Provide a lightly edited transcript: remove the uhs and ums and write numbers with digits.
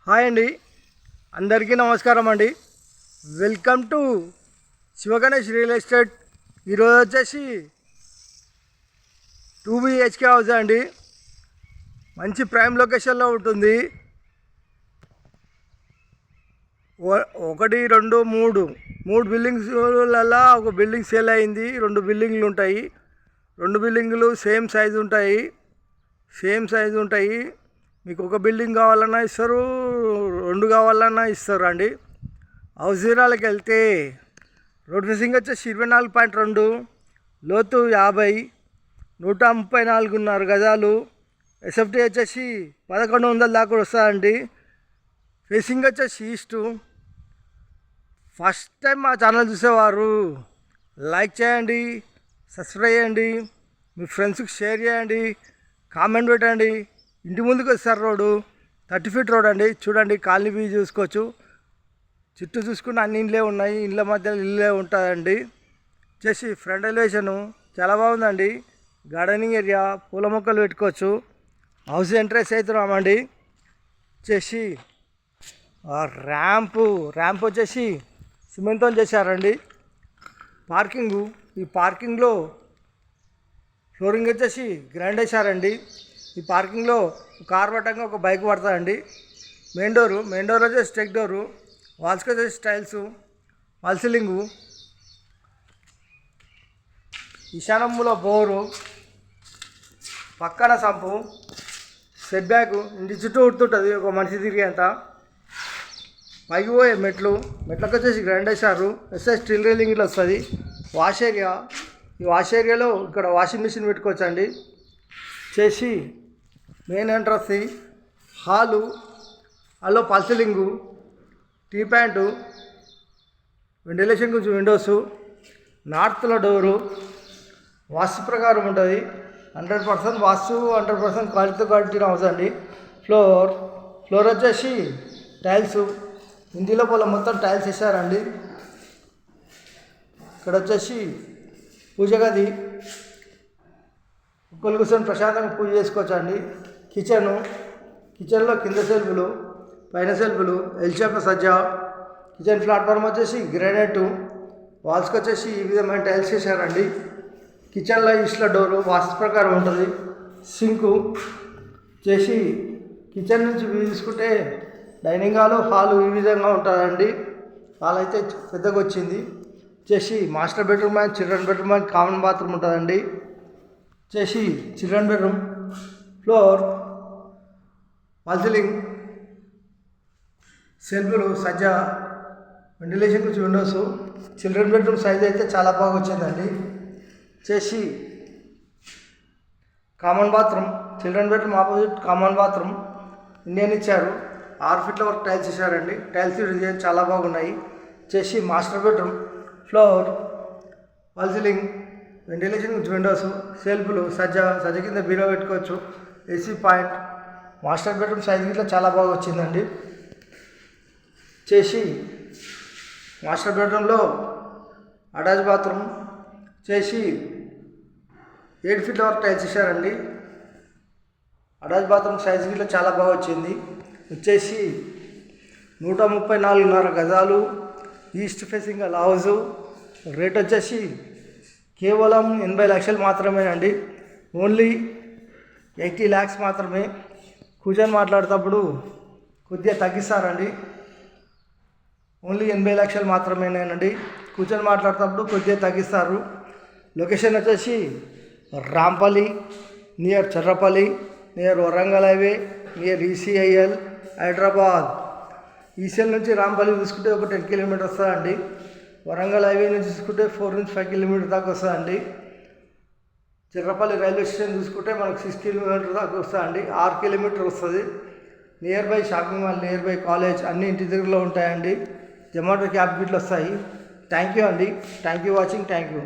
Hi అండి, అందరికీ నమస్కారం అండి. Welcome to Sivaganesh real estate. ఈరోజు వచ్చేసి 2 BHK హౌస్ అండి. మంచి ప్రైమ్ లొకేషన్లో ఉంటుంది. 1 2 3 బిల్డింగ్స్లలో ఒక బిల్డింగ్ సేల్ అయింది. 2 బిల్డింగ్లు ఉంటాయి. 2 బిల్డింగ్లు సేమ్ సైజు ఉంటాయి. మీకు ఒక బిల్డింగ్ కావాలన్నా ఇస్తారు, 2 కావాలన్నా ఇస్తారు అండి. హౌస్ వివరాలకు వెళ్తే రోడ్ ఫేసింగ్ వచ్చేసి 24.2, లోతు 50, 134.5 గజాలు. ఎస్ఎఫ్టీ వచ్చేసి 1100 దాకా వస్తుందండి. ఫేసింగ్ వచ్చేసి ఈస్టు. ఫస్ట్ టైం మా ఛానల్ చూసేవారు లైక్ చేయండి, సబ్స్క్రైబ్ చేయండి, మీ ఫ్రెండ్స్కి షేర్ చేయండి, కామెంట్ పెట్టండి. ఇంటి ముందుకు వస్తారు. రోడ్డు 30 feet రోడ్ అండి. చూడండి, కాలనీ వ్యూ చూసుకోవచ్చు. చుట్టూ చూసుకుంటే అన్ని ఇండ్లే ఉన్నాయి. ఇండ్ల మధ్యలో ఇల్లే ఉంటుందండి. వచ్చేసి ఫ్రంట్ ఎలివేషను చాలా బాగుందండి. గార్డెనింగ్ ఏరియా, పూల మొక్కలు పెట్టుకోవచ్చు. హౌస్ ఎంట్రెన్స్ అవుతున్నామండి. వచ్చేసి ర్యాంప్ వచ్చేసి సిమెంట్తో చేశారండి. ఈ పార్కింగ్లో ఫ్లోరింగ్ వచ్చేసి గ్రాండ్ వేశారండి. ఈ పార్కింగ్లో కార్ పట్టంగా ఒక బైక్ పడుతుందండి. మెయిన్ డోర్ వచ్చేసి స్టెక్ డోరు, వాల్స్కి వచ్చేసి టైల్స్, వాల్ సీలింగు, ఈశాన్యంలో బోరు, పక్కన సంపు, సెట్ బ్యాక్ ఇంటి చుట్టూ ఉడుతుంటుంది ఒక మనిషి తిరిగేంత. పైకి పోయే మెట్లకు వచ్చేసి గ్రాండ్ వేశారు. స్టీల్ రైలింగ్ ఇట్లా వస్తుంది. వాష్ ఏరియా, ఈ వాష్ ఏరియాలో ఇక్కడ వాషింగ్ మిషన్ పెట్టుకోవచ్చు అండి. చేసి మెయిన్ ఎంట్రన్స్, హాల్లో ఫాల్ సీలింగు, టీ ప్యాంటు, వెంటిలేషన్ గురించి విండోసు, నార్త్లో డోరు. వాస్తు ప్రకారం ఉంటుంది. 100% వాస్తు, 100% క్వాలిటీ హౌస్ అండి. ఫ్లోర్ వచ్చేసి టైల్స్, ఇంటి లోపల మొత్తం టైల్స్ వేసారండి. ఇక్కడ వచ్చేసి పూజ గది, ఒక్కరు కూర్చొని ప్రశాంతంగా పూజ చేసుకోవచ్చు అండి. కిచెన్లో కింద సెల్ఫులు, పైన సెల్ఫులు, ఎల్ షేప్ సజ్జ. కిచెన్ ప్లాట్ఫామ్ వచ్చేసి గ్రానైట్. వాల్స్కి వచ్చేసి ఈ విధమైన టైల్స్ వేసారండి. కిచెన్లో ఈస్ట్లో డోరు వాస్తు ప్రకారం ఉంటుంది. సింకు చేసి కిచెన్ నుంచి వ్యూ తీసుకుంటే డైనింగ్ హాలు ఈ విధంగా ఉంటుందండి. హాల్ అయితే పెద్దగా వచ్చింది. చేసి master bedroom and children bedroom and common bathroom ఉంటుందండి. చేసి children bedroom, floor, wall ceiling, సెల్ఫ్లు, సజ్జ, వెంటిలేషన్ గురించి విండోస్. చిల్డ్రన్ బెడ్రూమ్ సైజ్ అయితే చాలా బాగా వచ్చిందండి. చేసి common bathroom, children bedroom opposite common bathroom Indian ఇచ్చారు. 6 feet వరకు టైల్స్ ఇచ్చారండి. టైల్స్ డిజైన్ చాలా బాగున్నాయి. చేసి master bedroom, floor, wall ceiling, ventilation windows, సెల్ఫ్లు, సజ్జ కింద బీరో పెట్టుకోవచ్చు. AC point. Master bedroom size ఇట్లా చాలా బాగా వచ్చిందండి. చేసి మాస్టర్ బెడ్రూమ్లో అటాచ్ బాత్రూమ్ చేసి 8 feet వరకు టైల్స్ ఇచ్చారండి. అటాచ్ బాత్రూమ్ సైజ్ ఇట్లా చాలా బాగా వచ్చింది. వచ్చేసి 134.5 గజాలు, ఈస్ట్ ఫేసింగ్ హౌస్. రేట్ వచ్చేసి కేవలం 80 లక్షలు మాత్రమేనండి. ఓన్లీ 80 lakhs మాత్రమే. కూర్చొని మాట్లాడేటప్పుడు కొద్దిగా తగ్గిస్తారండి. ఓన్లీ 80 లక్షలు మాత్రమేనండి. కూర్చొని మాట్లాడేటప్పుడు కొద్దిగా తగ్గిస్తారు. లొకేషన్ వచ్చేసి Rampally, near Cherlapally, near Warangal highway, near ECIL, Hyderabad. ECIL నుంచి రాంపల్లి చూసుకుంటే ఒక 10 kilometers వస్తుందండి. వరంగల్ హైవే నుంచి చూసుకుంటే 4 నుంచి 5 kilometers దాకా వస్తుందండి. చిర్రపల్లి రైల్వే స్టేషన్ చూసుకుంటే మనకు 6 kilometers దాకా వస్తుందండి. 6 kilometers వస్తుంది. Near by shopping mall, near by college అన్ని ఇంటి దగ్గరలో ఉంటాయండి. జొమాటో క్యాబ్ గిట్లు వస్తాయి. థ్యాంక్ యూ అండి. Thank you watching. Thank you.